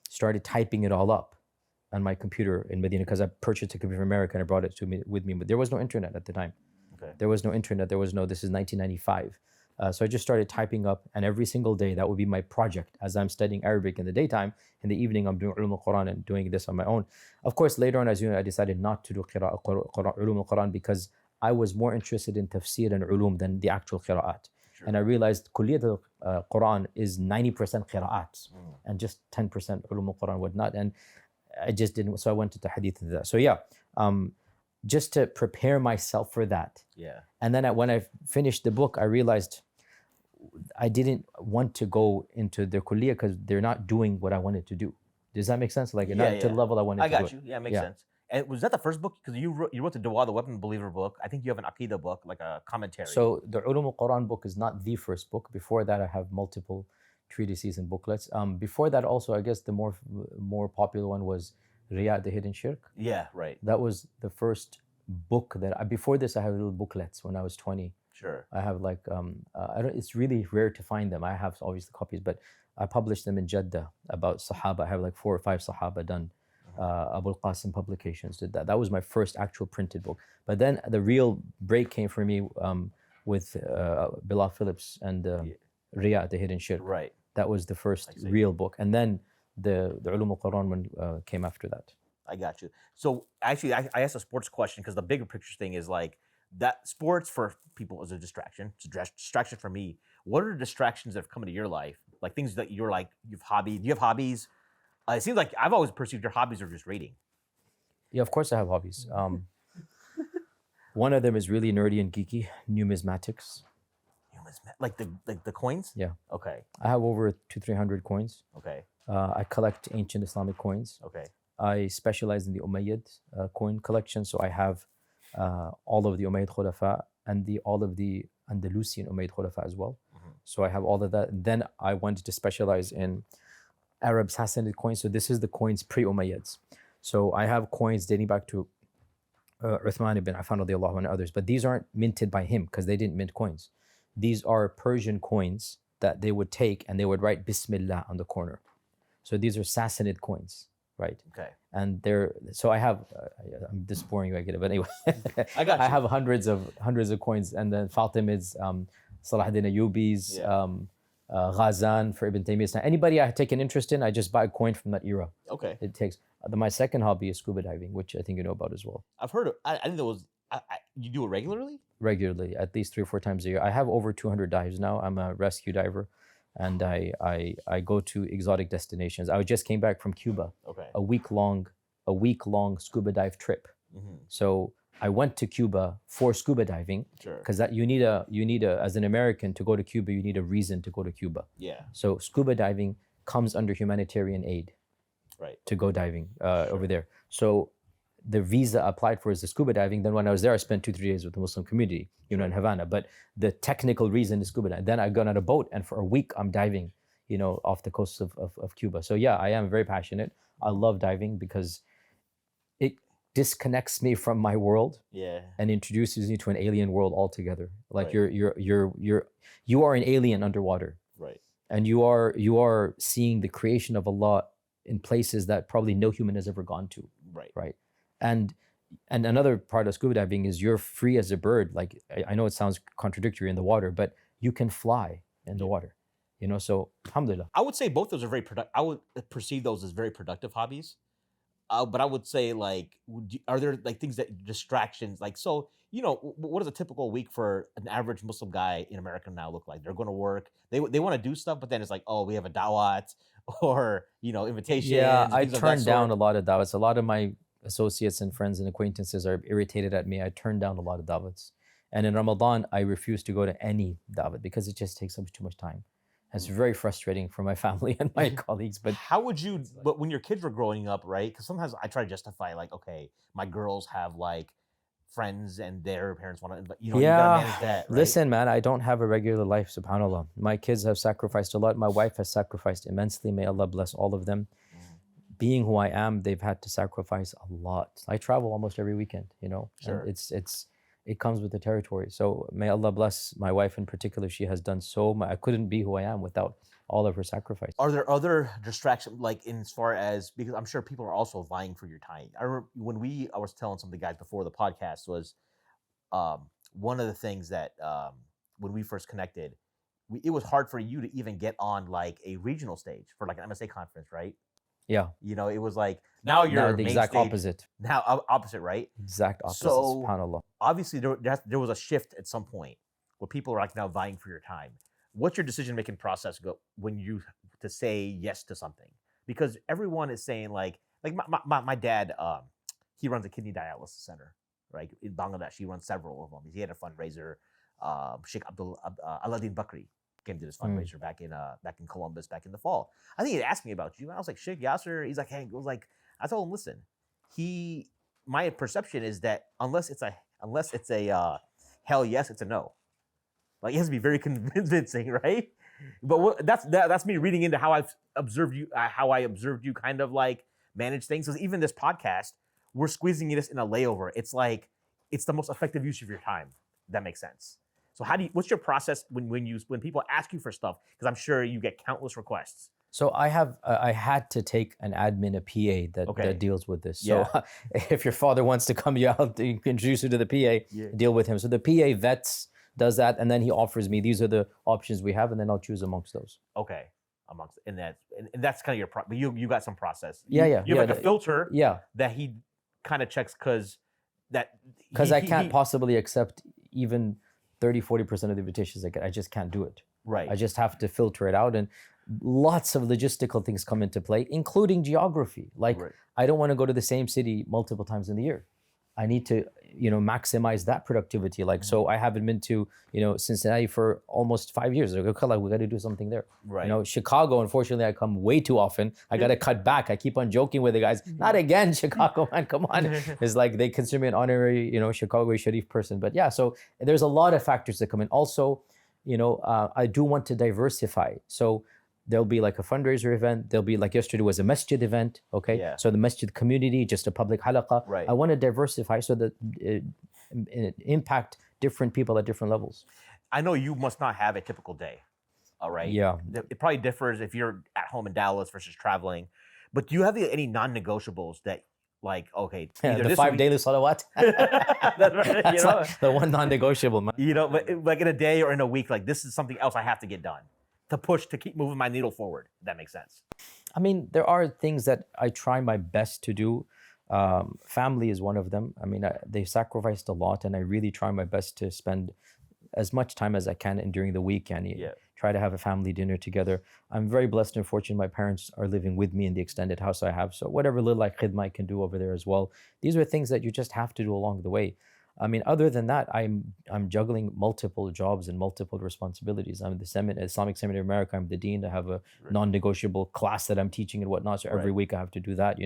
started typing it all up on my computer in Medina, because I purchased a computer from America and I brought it with me. But there was no internet at the time. Okay. There was no internet. This is 1995. So I just started typing up, and every single day that would be my project. As I'm studying Arabic in the daytime, in the evening I'm doing Ulum al-Quran and doing this on my own. Of course, later on, as you know, I decided not to do Ulum al-Quran because I was more interested in tafsir and ulum than the actual qira'at. Sure. And I realized Kulliyat al-Quran is 90% qira'at and just 10% Ulum al-Quran, whatnot. And I just didn't. So I went to hadith and that. So yeah, just to prepare myself for that. Yeah. And then when I finished the book, I realized I didn't want to go into their kulliyah because they're not doing what I wanted to do. Does that make sense? Like not to the level I wanted I to do got it. you. Yeah, it makes sense. And was that the first book? Because you wrote the Dua, the Weapon Believer book. I think you have an Aqidah book, like a commentary. So the Ulum al-Quran book is not the first book. Before that, I have multiple treatises and booklets. Before that, also, I guess the more popular one was Riyad, the Hidden Shirk. Yeah, right. That was the first book before this, I had little booklets when I was 20. Sure. I have like, it's really rare to find them. I have obviously copies, but I published them in Jeddah about Sahaba. I have like 4 or 5 Sahaba done. Abul Qasim Publications did that. That was my first actual printed book. But then the real break came for me with Bilal Phillips and Riyad, the Hidden Shirk. Right. That was the first real book. And then the Ulum al-Quran one came after that. I got you. So actually, I asked a sports question because the bigger picture thing is like that sports for people is a distraction. It's a distraction for me. What are the distractions that have come into your life? Like things that you're like, do you have hobbies? It seems like I've always perceived your hobbies are just reading. Yeah, of course I have hobbies. One of them is really nerdy and geeky, numismatics. Like the coins? Yeah. Okay. I have over 200-300 coins. Okay. I collect ancient Islamic coins. Okay. I specialize in the Umayyad coin collection, so I have all of the Umayyad Khulafa and all of the Andalusian Umayyad Khulafa as well. Mm-hmm. So I have all of that. Then I wanted to specialize in Arab Sassanid coins. So this is the coins pre-Umayyads. So I have coins dating back to Uthman ibn Affan radiallahu anhu and others, but these aren't minted by him because they didn't mint coins. These are Persian coins that they would take and they would write Bismillah on the corner. So these are Sassanid coins, right? Okay. And so I have, I'm just boring you, I get it, but anyway. I got you. I have hundreds of coins, and then Fatimids, Salahuddin Ayyubis, Ghazan for Ibn Taymiyyah. Now, anybody I take an interest in, I just buy a coin from that era. Okay. It takes, my second hobby is scuba diving, which I think you know about as well. I've heard of, I think that was, you do it regularly? Regularly, at least 3 or 4 times a year. I have over 200 dives now. I'm a rescue diver, and I go to exotic destinations. I just came back from Cuba. Okay. A week long scuba dive trip. Mm-hmm. So I went to Cuba for scuba diving. Sure. Because that you need a as an American to go to Cuba, you need a reason to go to Cuba. Yeah. So scuba diving comes under humanitarian aid. Right. To go diving over there. So the visa applied for is the scuba diving. Then when I was there, I spent 2-3 days with the Muslim community, in Havana. But the technical reason is scuba diving. Then I got on a boat, and for a week I'm diving, off the coast of Cuba. So yeah, I am very passionate. I love diving because it disconnects me from my world. Yeah. And introduces me to an alien world altogether. Like right. you are an alien underwater. Right. And you are seeing the creation of Allah in places that probably no human has ever gone to. Right. Right. And another part of scuba diving is you're free as a bird. Like I know it sounds contradictory in the water, but you can fly in the water. So alhamdulillah. I would say both those are very productive. I would perceive those as very productive hobbies. But I would say like, are there like things distractions? Like, so, what does a typical week for an average Muslim guy in America now look like? They're going to work. They want to do stuff, but then it's like, oh, we have a dawat or, invitations. Yeah, I turn down a lot of dawats. A lot of my associates and friends and acquaintances are irritated at me. I turn down a lot of dawats. And in Ramadan, I refuse to go to any dawat because it just takes up too much time. It's very frustrating for my family and my colleagues. But how would you, but when your kids were growing up, right? Because sometimes I try to justify like, okay, my girls have like friends and their parents want to, you gotta manage that, right? Listen, man, I don't have a regular life, subhanAllah. My kids have sacrificed a lot. My wife has sacrificed immensely. May Allah bless all of them. Being who I am, they've had to sacrifice a lot. I travel almost every weekend, Sure. And it comes with the territory. So may Allah bless my wife in particular. She has done so much. I couldn't be who I am without all of her sacrifice. Are there other distractions, like in as far as, because I'm sure people are also vying for your time. I remember when I was telling some of the guys before the podcast was one of the things that when we first connected, it was hard for you to even get on like a regional stage for like an MSA conference, right? Yeah. It was like, now you're the exact stage, opposite. Now opposite, right? Exact opposite, so, subhanAllah. Obviously, there was a shift at some point where people are like now vying for your time. What's your decision-making process go when you to say yes to something? Because everyone is saying like, like my dad, he runs a kidney dialysis center, right, in Bangladesh. He runs several of them. He had a fundraiser. Sheikh Aladdin Bakri came to this fundraiser back in Columbus back in the fall. I think he asked me about you, and I was like, Shaykh Yasir. He's like, hey, it was like, I told him, listen, my perception is that unless it's a hell yes, it's a no. Like, it has to be very convincing, right? But that's me reading into how I've observed you, how I observed you kind of like manage things. Because even this podcast, we're squeezing this in a layover. It's like it's the most effective use of your time. That makes sense. So what's your process when people ask you for stuff? Because I'm sure you get countless requests. So I had to take an admin, a PA that deals with this. So if your father wants to come, I'll introduce you to the PA, deal with him. So the PA does that, and then he offers me, these are the options we have, and then I'll choose amongst those. Okay, and that's kind of your but you got some process. You have like a filter. That he kind of checks because I can't possibly accept even 30-40% of the invitations I get. I just can't do it. Right. I just have to filter it out, and lots of logistical things come into play, including geography. Like, I don't want to go to the same city multiple times in the year. I need to, maximize that productivity. Like, so I haven't been to, Cincinnati for almost 5 years. Like, okay, we got to do something there. Right. Chicago, unfortunately, I come way too often. I got to cut back. I keep on joking with the guys. Not again, Chicago, man, come on. It's like they consider me an honorary, Chicago Sharif person. But yeah, so there's a lot of factors that come in. Also, I do want to diversify. So there'll be like a fundraiser event. There'll be, like yesterday was a masjid event. Okay. Yeah. So the masjid community, just a public halaqah. Right. I want to diversify so that it impact different people at different levels. I know you must not have a typical day. All right. Yeah. It probably differs if you're at home in Dallas versus traveling. But do you have any non-negotiables that, like, okay, the 5 daily salawat. That's right, That's like the one non-negotiable, man. But like in a day or in a week, like, this is something else I have to get done to keep moving my needle forward. If that makes sense. I mean, there are things that I try my best to do. Family is one of them. I mean, they sacrificed a lot, and I really try my best to spend as much time as I can during the week and try to have a family dinner together. I'm very blessed and fortunate. My parents are living with me in the extended house I have. So whatever little like khidmah I can do over there as well. These are things that you just have to do along the way. I mean, other than that, I'm juggling multiple jobs and multiple responsibilities. I'm the Islamic Seminary of America. I'm the dean. I have a non-negotiable class that I'm teaching and whatnot. So every week I have to do that,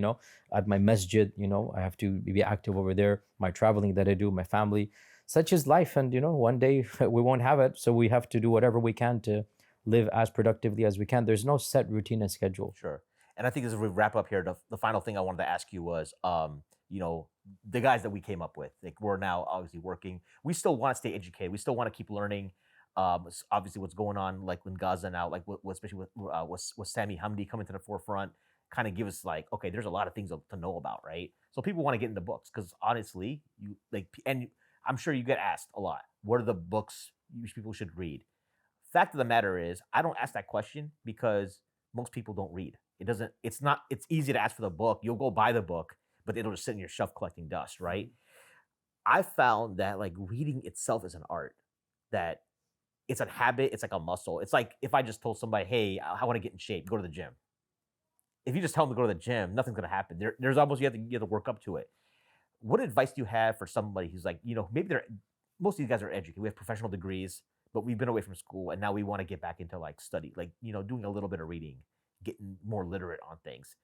At my masjid, I have to be active over there. My traveling that I do, my family. Such is life. And, one day we won't have it. So we have to do whatever we can to live as productively as we can. There's no set routine and schedule. Sure. And I think as we wrap up here, the final thing I wanted to ask you was, the guys that we came up with, like, we're now obviously working. We still want to stay educated. We still want to keep learning. Obviously, what's going on, like in Gaza now, like especially with Sami Hamdi coming to the forefront, kind of give us like, okay, there's a lot of things to know about, right? So people want to get into books because honestly, and I'm sure you get asked a lot, what are the books people should read? Fact of the matter is, I don't ask that question because most people don't read. It's easy to ask for the book. You'll go buy the book, but it'll just sit in your shelf collecting dust, right? I found that like reading itself is an art, that it's a habit, it's like a muscle. It's like if I just told somebody, hey, I want to get in shape, go to the gym. If you just tell them to go to the gym, nothing's gonna happen. There's almost you have to work up to it. What advice do you have for somebody who's like, maybe most of these guys are educated, we have professional degrees, but we've been away from school and now we want to get back into like study, like, doing a little bit of reading, getting more literate on things.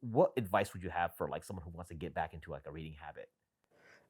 What advice would you have for like someone who wants to get back into like a reading habit?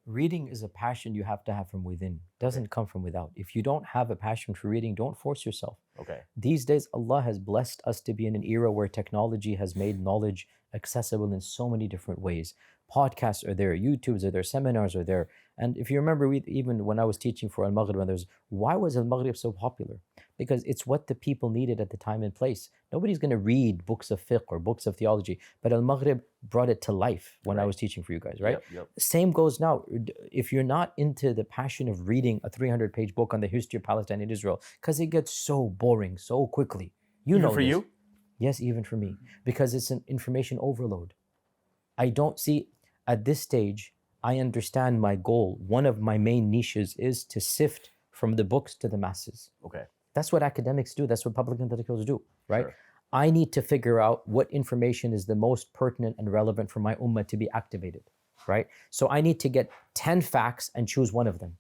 Reading is a passion you have to have from within. It doesn't come from without. If you don't have a passion for reading, don't force yourself. Okay. These days, Allah has blessed us to be in an era where technology has made knowledge accessible in so many different ways. Podcasts are there, YouTubes are there, seminars are there. And if you remember, even when I was teaching for Al-Maghrib, why was Al-Maghrib so popular? Because it's what the people needed at the time and place. Nobody's going to read books of fiqh or books of theology, but Al-Maghrib brought it to life when I was teaching for you guys, right? Yep. Same goes now. If you're not into the passion of reading a 300-page book on the history of Palestine and Israel, because it gets so boring so quickly. Even for you? Yes, even for me, because it's an information overload. I don't see, at this stage, I understand my goal. One of my main niches is to sift from the books to the masses. Okay. That's what academics do. That's what public intellectuals do, right? Sure. I need to figure out what information is the most pertinent and relevant for my ummah to be activated, right? So I need to get 10 facts and choose one of them.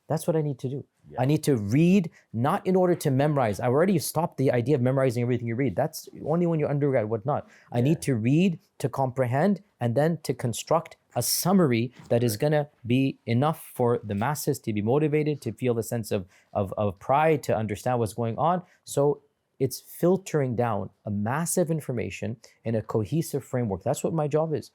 That's what I need to do. I need to read, not in order to memorize. I already stopped the idea of memorizing everything you read. That's only when you're undergrad, whatnot. I need to read, to comprehend, and then to construct a summary that is going to be enough for the masses to be motivated, to feel a sense of pride, to understand what's going on. So it's filtering down a massive information in a cohesive framework. That's what my job is.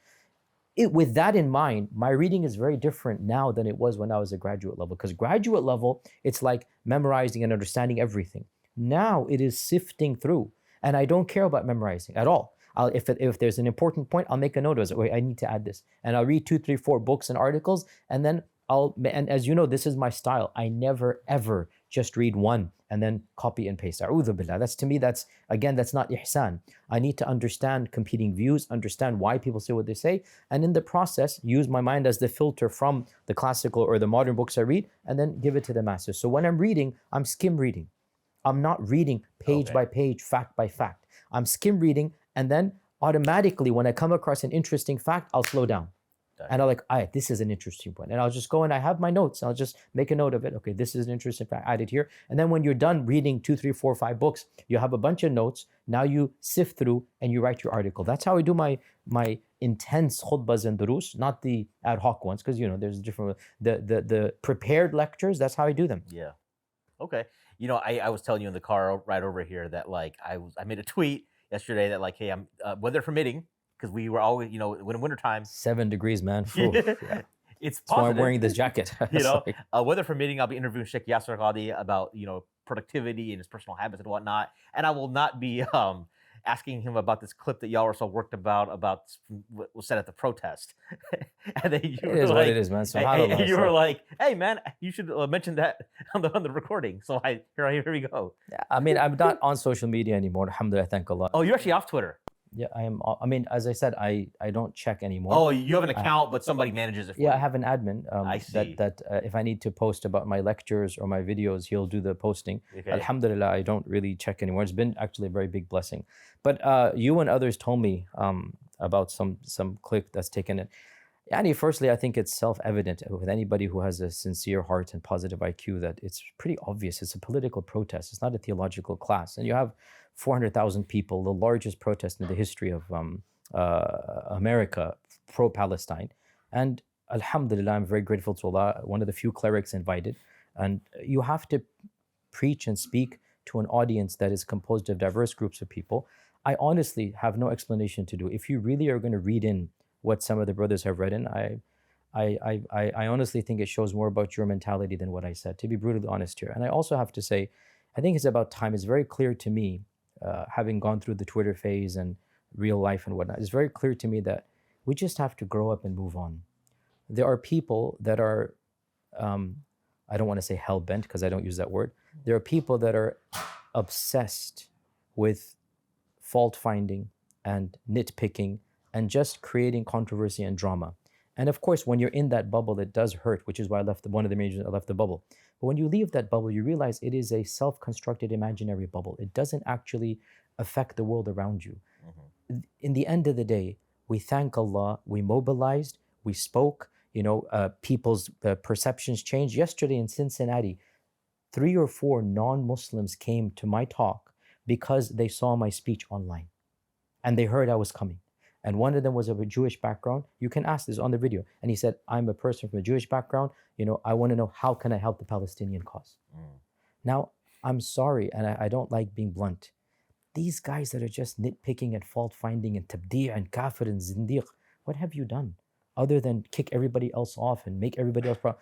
With that in mind, my reading is very different now than it was when I was at graduate level. Because graduate level, it's like memorizing and understanding everything. Now it is sifting through, and I don't care about memorizing at all. If there's an important point, I'll make a note of it. Wait, I need to add this, and I'll read 2, 3, 4 books and articles, and then and as you know, this is my style. I never ever just read one and then copy and paste. A'udhu billah. That's, to me, that's not ihsan. I need to understand competing views, understand why people say what they say, and in the process, use my mind as the filter from the classical or the modern books I read, and then give it to the masses. So when I'm reading, I'm skim reading. I'm not reading page by page, fact by fact. I'm skim reading, and then automatically, when I come across an interesting fact, I'll slow down. And I'm like, this is an interesting point. And I'll just go and I have my notes. I'll just make a note of it. Okay, this is an interesting fact, add it here. And then when you're done reading 2, 3, 4, 5 books, you have a bunch of notes. Now you sift through and you write your article. That's how I do my intense khutbahs and durus, not the ad hoc ones, because there's different, the prepared lectures, that's how I do them. Yeah. Okay. I was telling you in the car right over here that I made a tweet yesterday that hey, I'm weather permitting, because we were always, when wintertime. 7 degrees, man. Yeah. It's positive. That's why I'm wearing this jacket. Weather permitting, I'll be interviewing Shaykh Yasir Qadhi about, productivity and his personal habits and whatnot. And I will not be asking him about this clip that y'all were so worked about what was said at the protest. And then you it is what it is, man. So you were like, hey, man, you should mention that on the recording. So here we go. I mean, I'm not on social media anymore. Alhamdulillah, thank Allah. Oh, you're actually off Twitter. Yeah, I am. I mean, as I said, I don't check anymore. Oh, you have an account, but somebody manages it for you. Yeah, I have an admin. I see. That if I need to post about my lectures or my videos, he'll do the posting. Okay. Alhamdulillah, I don't really check anymore. It's been actually a very big blessing. But you and others told me about some clip that's taken it. Yani, firstly, I think it's self-evident with anybody who has a sincere heart and positive IQ that it's pretty obvious. It's a political protest. It's not a theological class. And you have 400,000 people, the largest protest in the history of America, pro-Palestine. And alhamdulillah, I'm very grateful to Allah, one of the few clerics invited. And you have to preach and speak to an audience that is composed of diverse groups of people. I honestly have no explanation to do. If you really are going to read in what some of the brothers have read in, I honestly think it shows more about your mentality than what I said, to be brutally honest here. And I also have to say, I think it's about time. It's very clear to me, having gone through the Twitter phase and real life and whatnot, it's very clear to me that we just have to grow up and move on. There are people that are, I don't want to say hell-bent because I don't use that word. There are people that are obsessed with fault-finding and nitpicking and just creating controversy and drama. And of course, when you're in that bubble, it does hurt, which is why one of the reasons I left the bubble. But when you leave that bubble, you realize it is a self-constructed imaginary bubble. It doesn't actually affect the world around you. Mm-hmm. In the end of the day, we thank Allah, we mobilized, we spoke, people's perceptions changed. Yesterday in Cincinnati, 3 or 4 non-Muslims came to my talk because they saw my speech online and they heard I was coming. And one of them was of a Jewish background. You can ask this on the video. And he said, I'm a person from a Jewish background. I want to know, how can I help the Palestinian cause? Now, I'm sorry, and I don't like being blunt. These guys that are just nitpicking and fault-finding and tabdi' and kafir and zindiq, what have you done? Other than kick everybody else off and make everybody else proud.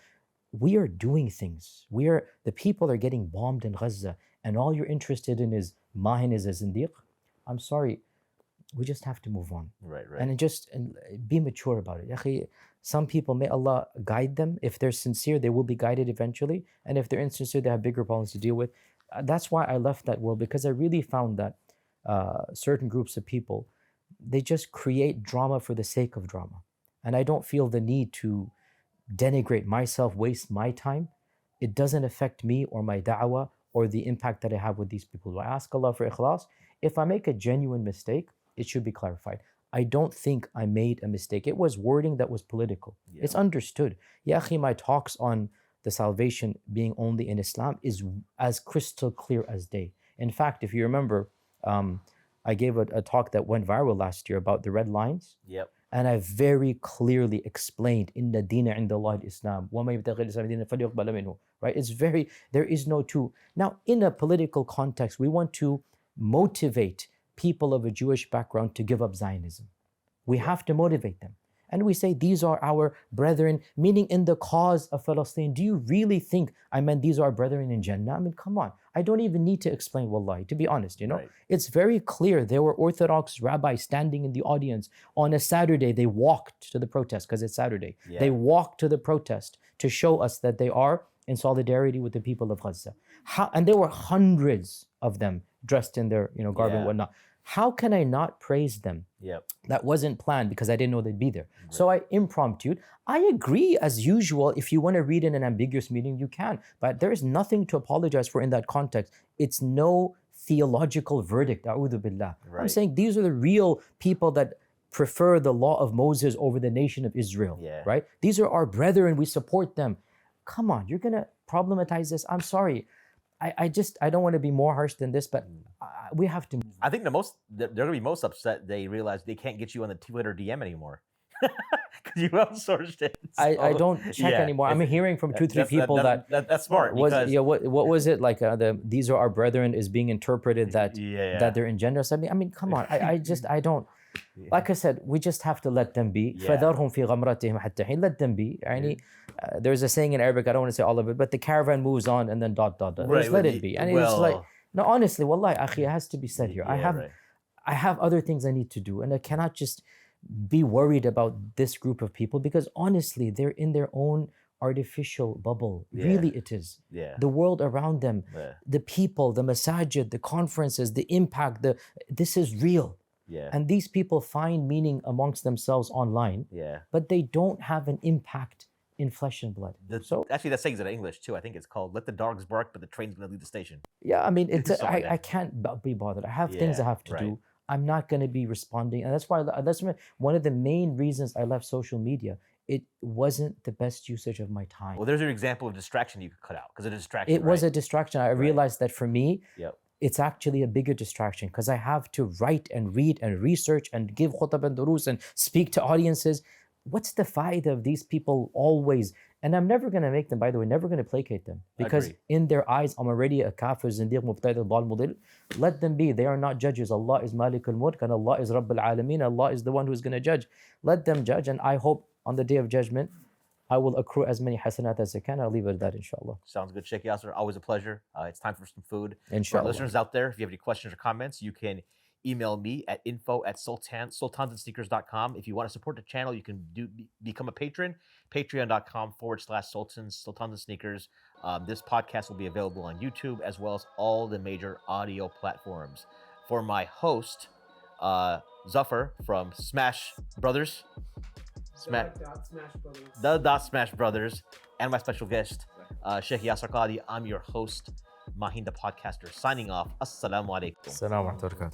We are doing things. The people are getting bombed in Gaza, and all you're interested in is Mahin is a zindiq. I'm sorry. We just have to move on. Right. And be mature about it. Some people, may Allah guide them. If they're sincere, they will be guided eventually. And if they're insincere, they have bigger problems to deal with. That's why I left that world, because I really found that certain groups of people, they just create drama for the sake of drama. And I don't feel the need to denigrate myself, waste my time. It doesn't affect me or my da'wah or the impact that I have with these people. I ask Allah for ikhlas. If I make a genuine mistake, it should be clarified. I don't think I made a mistake. It was wording that was political. Yeah. It's understood. Ya akhi, my talks on the salvation being only in Islam is as crystal clear as day. In fact, if you remember, I gave a talk that went viral last year about the red lines. Yep. And I very clearly explained, Inna Dina Indallahi Islam. Right? It's very, there is no two. Now, in a political context, we want to motivate people of a Jewish background to give up Zionism. We have to motivate them. And we say, these are our brethren, meaning in the cause of Palestine. Do you really think I meant these are our brethren in Jannah? I mean, come on. I don't even need to explain, wallahi, to be honest, you know. Right. It's very clear. There were Orthodox rabbis standing in the audience. On a Saturday, they walked to the protest because it's Saturday. Yeah. They walked to the protest to show us that they are in solidarity with the people of Gaza. And there were hundreds of them dressed in their garb and whatnot. How can I not praise them? Yep. That wasn't planned because I didn't know they'd be there. Right. So I impromptu. I agree, as usual, if you want to read in an ambiguous meaning, you can. But there is nothing to apologize for in that context. It's no theological verdict. A'udhu billah. Right. I'm saying these are the real people that prefer the law of Moses over the nation of Israel. Yeah. Right? These are our brethren. We support them. Come on, you're going to problematize this? I'm sorry. I don't want to be more harsh than this, but we have to move. I think they're going to be most upset they realize they can't get you on the Twitter DM anymore. Because you outsourced it. So, I don't check anymore. I'm hearing from 2-3 people that's smart. What was it like? These are our brethren is being interpreted that they're in gender. I mean, come on. I don't. Like I said, we just have to let them be. فَذَرْهُمْ فِي غَمْرَتِهِمْ حَتَّى حِينٍ. Let them be. There's a saying in Arabic, I don't want to say all of it, but the caravan moves on and then ... Right, just let it be. And it's like, no, honestly, wallahi, akhi, it has to be said here. I have other things I need to do, and I cannot just be worried about this group of people because honestly, they're in their own artificial bubble. Really, it is. The world around them, the people, the masajid, the conferences, the impact, this is real. And these people find meaning amongst themselves online, but they don't have an impact in flesh and blood. Actually, that saying's in English too. I think it's called "Let the dogs bark, but the train's gonna leave the station." Yeah, I mean, I can't be bothered. I have things I have to do. I'm not going to be responding, and that's one of the main reasons I left social media. It wasn't the best usage of my time. Well, there's an example of distraction you could cut out because a distraction. It was a distraction. I realized that for me. It's actually a bigger distraction because I have to write and read and research and give khutab and durus and speak to audiences. What's the faida of these people always? And I'm never going to make them, by the way, never going to placate them because in their eyes, I'm already a kafir, zindiq, mubtadi, dal, mudil. Let them be. They are not judges. Allah is Malik al-Mulk and Allah is Rabb al-Alameen. Allah is the one who is going to judge. Let them judge. And I hope on the day of judgment, I will accrue as many hasanat as I can. I'll leave it at that, inshallah. Sounds good, Shaykh Yasir. Always a pleasure. It's time for some food. Inshallah. For our listeners out there, if you have any questions or comments, you can email me at info@sultansandsneakers.com. If you want to support the channel, you can become a patron. Patreon.com/sultans, Sultans and Sneakers. This podcast will be available on YouTube as well as all the major audio platforms. For my host, Zafar from Smash Brothers. Smash Brothers, and my special guest, Shaykh Yasir Qadhi. I'm your host, Mahin the Podcaster, signing off. Assalamu alaikum. Assalamu alaikum.